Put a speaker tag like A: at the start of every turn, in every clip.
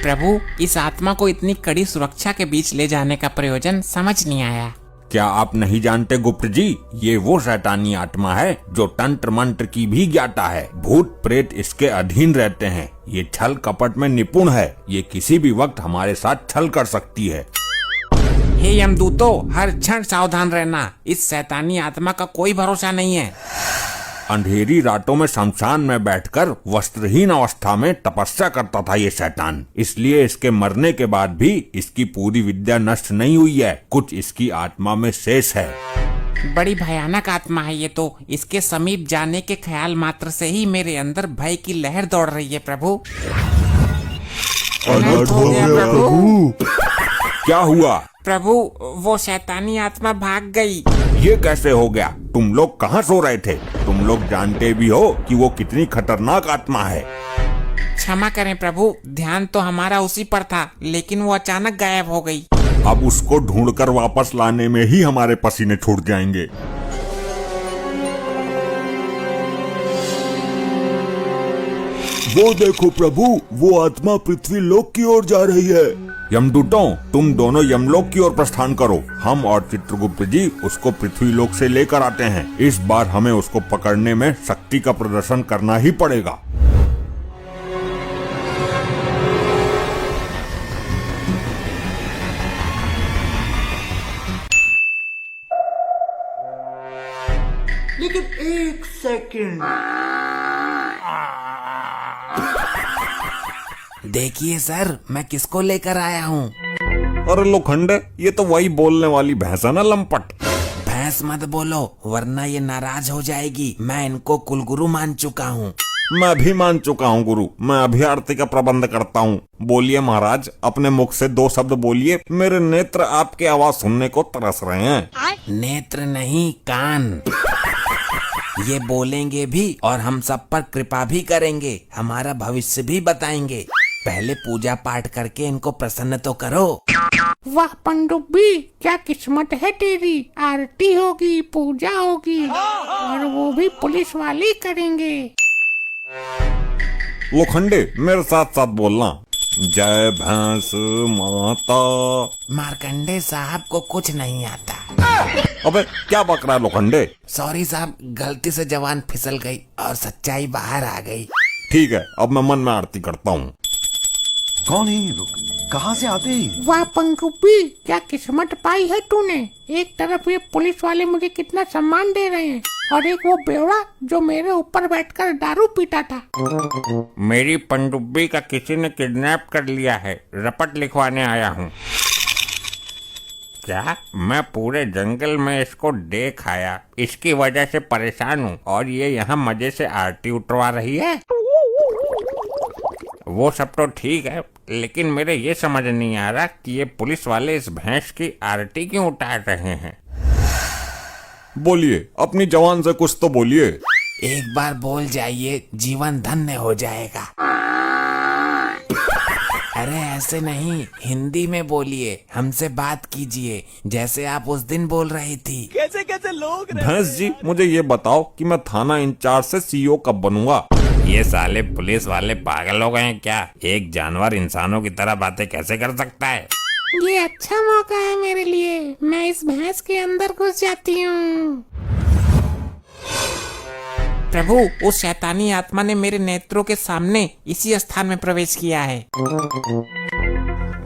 A: प्रभु, इस आत्मा को इतनी कड़ी सुरक्षा के बीच ले जाने का प्रयोजन समझ नहीं आया।
B: क्या आप नहीं जानते गुप्त जी, ये वो शैतानी आत्मा है जो तंत्र मंत्र की भी ज्ञाता है। भूत प्रेत इसके अधीन रहते हैं। ये छल कपट में निपुण है। ये किसी भी वक्त हमारे साथ छल कर सकती है।
A: हे यमदूतों, हर क्षण सावधान रहना। इस शैतानी आत्मा का कोई भरोसा नहीं है।
B: अंधेरी रातों में शमशान में बैठकर वस्त्रहीन अवस्था में तपस्या करता था ये शैतान। इसलिए इसके मरने के बाद भी इसकी पूरी विद्या नष्ट नहीं हुई है। कुछ इसकी आत्मा में शेष है।
A: बड़ी भयानक आत्मा है ये तो। इसके समीप जाने के ख्याल मात्र से ही मेरे अंदर भय की लहर दौड़ रही है प्रभु।
B: अनर्थ हो गया प्रभु। क्या हुआ
A: प्रभु? वो शैतानी आत्मा भाग गई।
B: ये कैसे हो गया? तुम लोग कहाँ सो रहे थे? तुम लोग जानते भी हो कि वो कितनी खतरनाक आत्मा है।
A: क्षमा करें प्रभु, ध्यान तो हमारा उसी पर था, लेकिन वो अचानक गायब हो गई।
B: अब उसको ढूंढकर वापस लाने में ही हमारे पसीने छूट जाएंगे।
C: वो देखो प्रभु, वो आत्मा पृथ्वी लोक की ओर जा रही है।
B: यमदूतों, तुम दोनों यमलोक की ओर प्रस्थान करो। हम और चित्रगुप्त जी उसको पृथ्वी लोक से लेकर आते हैं। इस बार हमें उसको पकड़ने में शक्ति का प्रदर्शन करना ही पड़ेगा।
C: लेकिन एक सेकंड,
A: देखिए सर, मैं किसको लेकर आया हूँ।
B: अरे लोखंडे, ये तो वही बोलने वाली भैंस है ना, लंपट।
A: भैंस मत बोलो, वरना ये नाराज हो जाएगी। मैं इनको कुलगुरु मान चुका हूँ।
B: मैं भी मान चुका हूँ गुरु। मैं अभी आरती का प्रबंध करता हूँ। बोलिए महाराज, अपने मुख से 2 शब्द बोलिए। मेरे नेत्र आपकी आवाज सुनने को तरस रहे हैं।
A: नेत्र नहीं, कान। ये बोलेंगे भी और हम सब पर कृपा भी करेंगे। हमारा भविष्य भी बताएंगे। पहले पूजा पाठ करके इनको प्रसन्न तो करो।
D: वाह पनडुब्बी, क्या किस्मत है तेरी। आरती होगी, पूजा होगी, और वो भी पुलिस वाले करेंगे।
B: लोखंडे, मेरे साथ साथ बोलना। जय भैंस माता।
A: मार्कंडे साहब को कुछ नहीं आता।
B: अबे क्या बक रहा है लोखंडे?
A: सॉरी साहब, गलती से जवान फिसल गई और सच्चाई बाहर आ गई।
B: ठीक है, अब मैं मन में आरती करता हूँ।
E: कौन है ये लोग? कहाँ से आते हैं?
D: वाह पनडुब्बी, क्या किस्मत पाई है तूने। एक तरफ ये पुलिस वाले मुझे कितना सम्मान दे रहे हैं, और एक वो बेवड़ा जो मेरे ऊपर बैठकर दारू पीता था।
A: मेरी पनडुब्बी का किसी ने किडनैप कर लिया है। रपट लिखवाने आया हूँ। क्या मैं पूरे जंगल में इसको देख आया, इसकी वजह से परेशान हूँ, और ये यहाँ मजे से आरती उठवा रही है। वो सब तो ठीक है, लेकिन मेरे ये समझ नहीं आ रहा कि ये पुलिस वाले इस भैंस की आरती क्यों उतार रहे हैं।
B: बोलिए, अपनी जवान से कुछ तो बोलिए।
A: एक बार बोल जाइए, जीवन धन्य हो जाएगा। अरे ऐसे नहीं, हिंदी में बोलिए। हमसे बात कीजिए जैसे आप उस दिन बोल रही थी।
E: कैसे कैसे लोग
B: भैंस जी, मुझे ये बताओ कि मैं थाना इंचार्ज से सीईओ कब बनूंगा?
A: ये साले पुलिस वाले पागल हो गए हैं क्या? एक जानवर इंसानों की तरह बातें कैसे कर सकता है?
D: ये अच्छा मौका है मेरे लिए। मैं इस भैंस के अंदर घुस जाती हूँ।
A: प्रभु, उस शैतानी आत्मा ने मेरे नेत्रों के सामने इसी स्थान में प्रवेश किया है।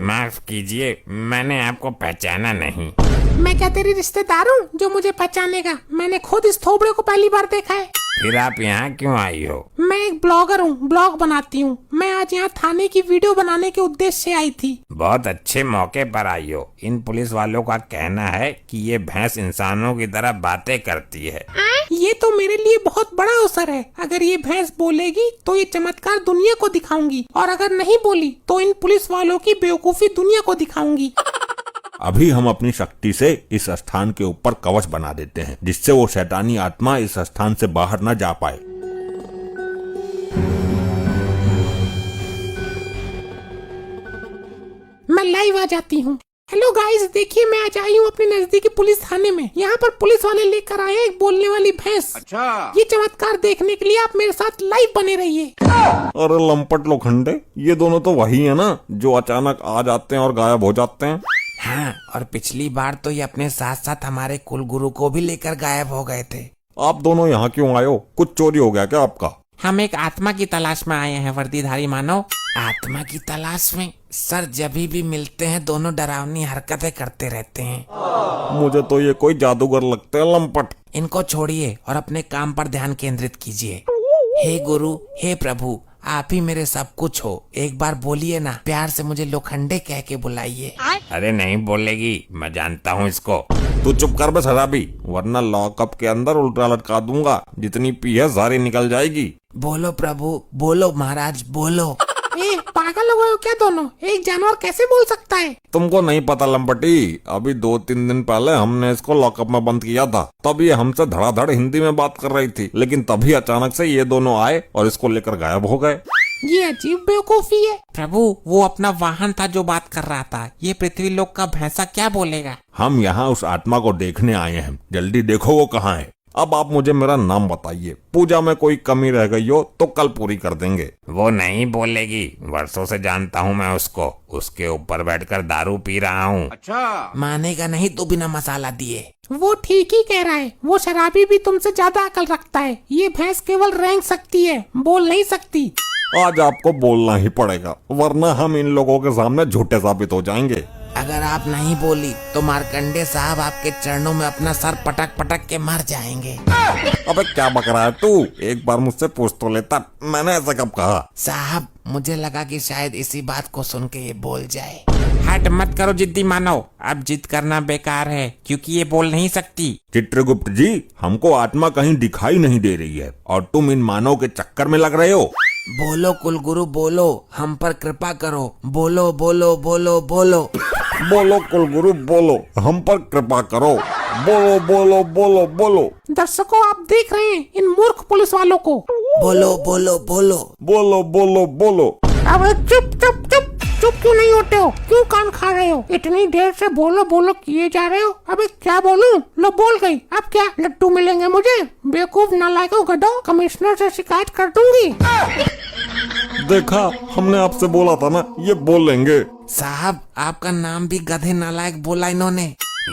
A: माफ कीजिए, मैंने आपको पहचाना नहीं।
D: मैं क्या तेरी रिश्तेदार हूँ जो मुझे पहचानेगा? मैंने खुद इस थोबड़े को पहली बार देखा है।
A: फिर आप यहाँ क्यों आई हो?
D: मैं एक ब्लॉगर हूँ, ब्लॉग बनाती हूँ। मैं आज यहाँ थाने की वीडियो बनाने के उद्देश्य से आई थी।
A: बहुत अच्छे मौके पर आई हो। इन पुलिस वालों का कहना है कि ये भैंस इंसानों की तरह बातें करती है।
D: ये तो मेरे लिए बहुत बड़ा अवसर है। अगर ये भैंस बोलेगी तो ये चमत्कार दुनिया को दिखाऊंगी, और अगर नहीं बोली तो इन पुलिस वालों की बेवकूफी दुनिया को दिखाऊंगी।
B: अभी हम अपनी शक्ति से इस स्थान के ऊपर कवच बना देते हैं, जिससे वो शैतानी आत्मा इस स्थान से बाहर न जा पाए।
D: मैं लाइव आ जाती हूँ। हेलो गाइस, देखिए मैं आज आई हूँ अपने नजदीकी पुलिस थाने में। यहाँ पर पुलिस वाले लेकर आए हैं एक बोलने वाली भैंस। अच्छा, ये चमत्कार देखने के लिए आप मेरे साथ लाइव बने रहिए।
B: अरे लंपट लोखंडे, ये दोनों तो वही है ना जो अचानक आ जाते हैं और गायब हो जाते हैं।
A: हाँ, और पिछली बार तो ये अपने साथ साथ हमारे कुल गुरु को भी लेकर गायब हो गए थे।
B: आप दोनों यहाँ क्यों आए हो? कुछ चोरी हो गया क्या आपका?
A: हम एक आत्मा की तलाश में आए हैं वर्दीधारी मानव। आत्मा की तलाश में? सर, जब भी मिलते हैं दोनों डरावनी हरकतें करते रहते हैं।
B: मुझे तो ये कोई जादूगर लगते हैं लंपट।
A: इनको छोड़िए और अपने काम पर ध्यान केंद्रित कीजिए। हे गुरु, हे प्रभु, आप ही मेरे सब कुछ हो। एक बार बोलिए ना, प्यार से मुझे लोखंडे कह के बुलाइए।
B: अरे नहीं बोलेगी, मैं जानता हूँ इसको। तू चुप कर बे शराबी, वरना लॉकअप के अंदर उल्टा लटका दूंगा। जितनी पी है सारी निकल जाएगी।
A: बोलो प्रभु, बोलो महाराज, बोलो।
D: ए, पागल हो गए हो क्या दोनों? एक जानवर कैसे बोल सकता है?
B: तुमको नहीं पता लंपटी, अभी 2-3 दिन पहले हमने इसको लॉकअप में बंद किया था। तब ये हमसे धड़ाधड़ हिंदी में बात कर रही थी, लेकिन तभी अचानक से ये दोनों आए और इसको लेकर गायब हो गए।
D: ये अजीब बेवकूफी है।
A: प्रभु, वो अपना वाहन था जो बात कर रहा था। ये पृथ्वी लोक का भैंसा क्या बोलेगा?
B: हम यहाँ उस आत्मा को देखने आए हैं, जल्दी देखो वो कहाँ है। अब आप मुझे मेरा नाम बताइए, पूजा में कोई कमी रह गई हो तो कल पूरी कर देंगे।
F: वो नहीं बोलेगी, वर्षों से जानता हूँ मैं उसको। उसके ऊपर बैठकर दारू पी रहा हूँ।
A: अच्छा, मानेगा नहीं तो बिना मसाला दिए।
D: वो ठीक ही कह रहा है, वो शराबी भी तुमसे ज्यादा अकल रखता है। ये भैंस केवल रेंग सकती है, बोल नहीं सकती।
B: आज आपको बोलना ही पड़ेगा, वरना हम इन लोगों के सामने झूठे साबित हो जाएंगे।
A: अगर आप नहीं बोली तो मार्कंडे साहब आपके चरणों में अपना सर पटक पटक के मर जाएंगे।
B: अबे क्या बक रहा है तू? एक बार मुझसे पूछ तो लेता, मैंने ऐसा कब कहा?
A: साहब, मुझे लगा कि शायद इसी बात को सुन के ये बोल जाए।
F: हट मत करो जिद्दी मानव, अब जिद करना बेकार है क्योंकि ये बोल नहीं सकती।
B: चित्रगुप्त जी, हमको आत्मा कहीं दिखाई नहीं दे रही है और तुम इन मानव के चक्कर में लग रहे हो।
A: बोलो कुलगुरु, बोलो, हम पर कृपा करो। बोलो बोलो बोलो बोलो।
B: बोलो कुलगुरु, बोलो, हम पर कृपा करो। बोलो बोलो बोलो बोलो।
D: दर्शकों, आप देख रहे हैं इन मूर्ख पुलिस वालों को।
A: बोलो बोलो बोलो।
B: बोलो बोलो बोलो।
D: अबे चुप चुप चुप चुप क्यों नहीं होते हो? क्यों कान खा रहे हो? इतनी देर से बोलो बोलो किए जा रहे हो। अबे क्या बोलूं? लो बोल गई। अब क्या लड्डू मिलेंगे मुझे? बेवकूफ नालायकों, गधों, कमिश्नर से शिकायत कर दूंगी।
B: देखा, हमने आपसे बोला था ना, ये बोलेंगे।
A: साहब, आपका नाम भी गधे नालायक बोला इन्होंने।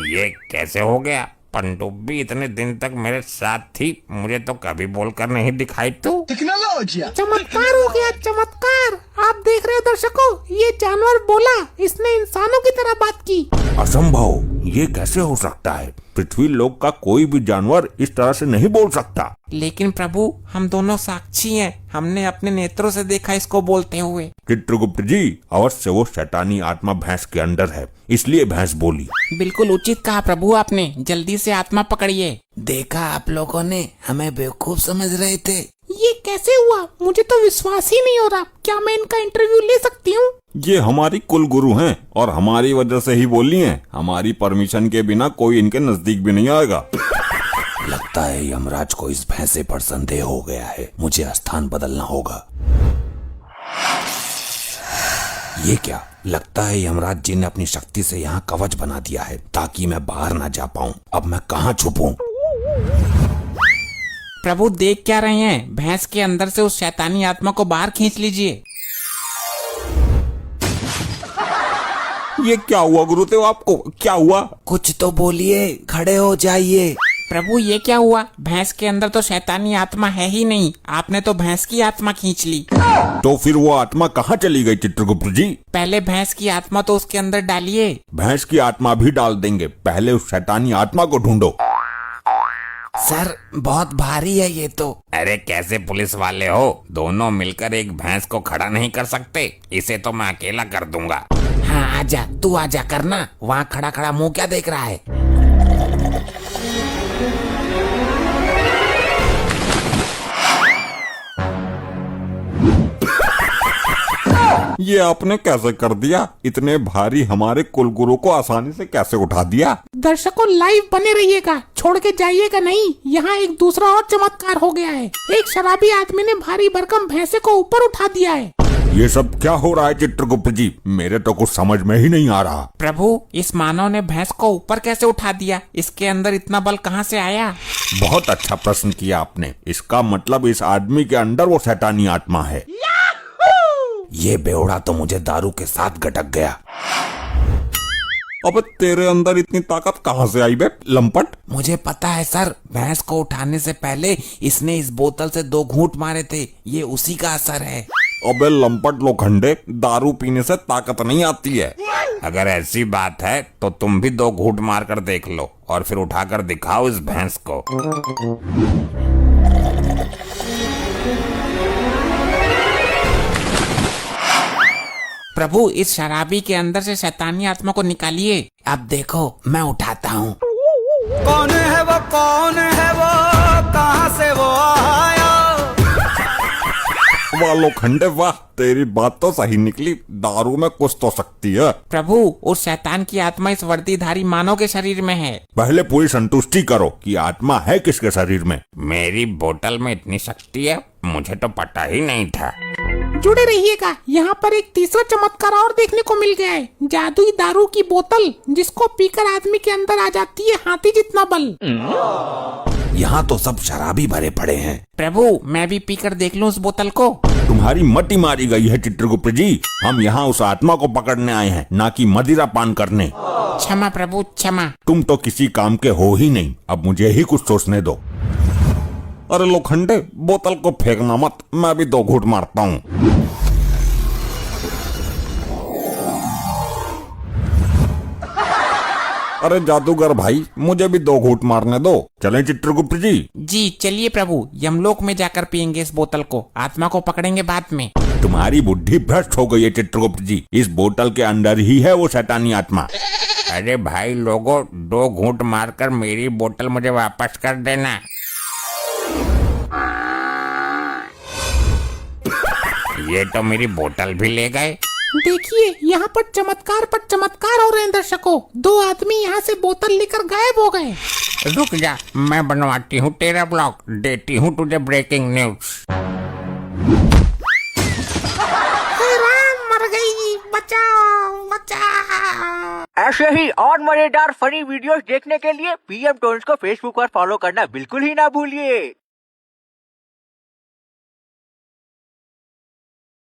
F: ये कैसे हो गया? पनडुब्बी इतने दिन तक मेरे साथ थी, मुझे तो कभी बोलकर नहीं दिखाई। तो
D: चमत्कार हो गया, चमत्कार। आप देख रहे हो दर्शकों, ये जानवर बोला, इसने इंसानों की तरह बात की।
B: असंभव, ये कैसे हो सकता है? पृथ्वी लोक का कोई भी जानवर इस तरह से नहीं बोल सकता।
A: लेकिन प्रभु, हम दोनों साक्षी हैं, हमने अपने नेत्रों से देखा इसको बोलते हुए।
B: चित्रगुप्त जी, अवश्य वो शैतानी आत्मा भैंस के अंदर है, इसलिए भैंस बोली।
A: बिल्कुल उचित कहा प्रभु आपने, जल्दी से आत्मा पकड़िए। देखा, आप लोगों ने हमें बेवकूफ समझ रहे थे।
D: ये कैसे हुआ? मुझे तो विश्वास ही नहीं हो रहा। क्या मैं इनका इंटरव्यू ले सकती हूँ?
B: ये हमारी कुल गुरु हैं और हमारी वजह से ही बोली हैं। हमारी परमिशन के बिना कोई इनके नजदीक भी नहीं आएगा।
C: लगता है यमराज को इस भैंसे पर संदेह हो गया है, मुझे स्थान बदलना होगा। ये क्या? लगता है यमराज जी ने अपनी शक्ति से यहाँ कवच बना दिया है ताकि मैं बाहर ना जा पाऊँ। अब मैं कहाँ छुपूं?
A: प्रभु, देख क्या रहे हैं? भैंस के अंदर से उस शैतानी आत्मा को बाहर खींच लीजिए।
B: ये क्या हुआ गुरुदेव? आपको क्या हुआ?
A: कुछ तो बोलिए, खड़े हो जाइए।
F: प्रभु, ये क्या हुआ? भैंस के अंदर तो शैतानी आत्मा है ही नहीं, आपने तो भैंस की आत्मा खींच ली।
B: तो फिर वो आत्मा कहाँ चली गई चित्रगुप्त जी?
F: पहले भैंस की आत्मा तो उसके अंदर डालिए।
B: भैंस की आत्मा भी डाल देंगे, पहले उस शैतानी आत्मा को ढूंढो।
A: सर, बहुत भारी है ये तो।
F: अरे कैसे पुलिस वाले हो? दोनों मिलकर एक भैंस को खड़ा नहीं कर सकते? इसे तो मैं अकेला कर दूंगा।
A: हाँ, आजा, तू आजा करना। वहाँ खड़ा खड़ा मुंह क्या देख रहा है?
B: ये आपने कैसे कर दिया? इतने भारी हमारे कुलगुरु को आसानी से कैसे उठा दिया?
D: दर्शकों, लाइव बने रहिएगा, छोड़ के जाइएगा नहीं। यहाँ एक दूसरा और चमत्कार हो गया है। एक शराबी आदमी ने भारी भरकम भैंसे को ऊपर उठा दिया है।
B: ये सब क्या हो रहा है चित्रगुप्त जी? मेरे तो कुछ समझ में ही नहीं आ रहा।
A: प्रभु, इस मानव ने भैंस को ऊपर कैसे उठा दिया? इसके अंदर इतना बल कहाँ से आया?
B: बहुत अच्छा प्रश्न किया आपने। इसका मतलब इस आदमी के अंदर वो शैतानी आत्मा है।
C: ये बेवड़ा तो मुझे दारू के साथ गटक गया।
B: अबे तेरे अंदर इतनी ताकत कहाँ से आई बे लंपट?
A: मुझे पता है सर, भैंस को उठाने से पहले इसने इस बोतल से 2 घूंट मारे थे। ये उसी का असर है।
B: अबे लंपट लोखंडे, दारू पीने से ताकत नहीं आती है।
F: अगर ऐसी बात है तो तुम भी 2 घूंट मार कर देख लो और फिर उठाकर दिखाओ इस भैंस को।
A: प्रभु, इस शराबी के अंदर से शैतानी आत्मा को निकालिए। अब देखो, मैं उठाता हूँ।
G: कौन है वो, कौन है वो, कहाँ से वो आया?
B: वाह लोखंडे वाह, तेरी बात तो सही निकली। दारू में कुछ तो शक्ति है।
A: प्रभु, उस शैतान की आत्मा इस वर्दीधारी मानव के शरीर में है।
B: पहले पूरी संतुष्टि करो कि आत्मा है किसके शरीर में।
F: मेरी बोतल में इतनी शक्ति है, मुझे तो पता ही नहीं था।
D: जुड़े रहिएगा, यहाँ पर एक तीसरा चमत्कार और देखने को मिल गया है। जादुई दारू की बोतल, जिसको पीकर आदमी के अंदर आ जाती है हाथी जितना बल।
C: यहाँ तो सब शराबी भरे पड़े हैं।
A: प्रभु, मैं भी पीकर देख लूं उस बोतल को।
B: तुम्हारी मति मारी गई है चित्रगुप्त जी। हम यहाँ उस आत्मा को पकड़ने आए हैं, ना कि मदिरा पान करने।
A: क्षमा प्रभु, क्षमा।
B: तुम तो किसी काम के हो ही नहीं। अब मुझे ही कुछ सोचने दो। अरे लोखंडे, बोतल को फेंकना मत, मैं भी 2 घूंट मारता हूँ। अरे जादूगर भाई, मुझे भी 2 घूंट मारने दो। चलें चित्रगुप्त जी?
A: जी चलिए प्रभु, यमलोक में जाकर पियेंगे इस बोतल को। आत्मा को पकड़ेंगे बाद में।
B: तुम्हारी बुद्धि भ्रष्ट हो गई है चित्रगुप्त जी। इस बोतल के अंदर ही है वो शैतानी आत्मा।
F: अरे भाई लोगों, 2 घूंट मारकर मेरी बोतल मुझे वापस कर देना। ये तो मेरी बोतल भी ले गए।
D: देखिए, यहाँ पर चमत्कार हो रहे हैं दर्शकों। 2 आदमी यहाँ से बोतल लेकर गायब हो गए।
F: रुक जा, मैं बनवाती हूँ तेरा ब्लॉग, देती हूँ तुझे ब्रेकिंग न्यूज।
D: हे राम, मर गई, बचाओ बचाओ।
G: ऐसे ही और मजेदार फनी वीडियोस देखने के लिए PM टोन्स को फेसबुक पर फॉलो करना बिल्कुल ही ना भूलिए।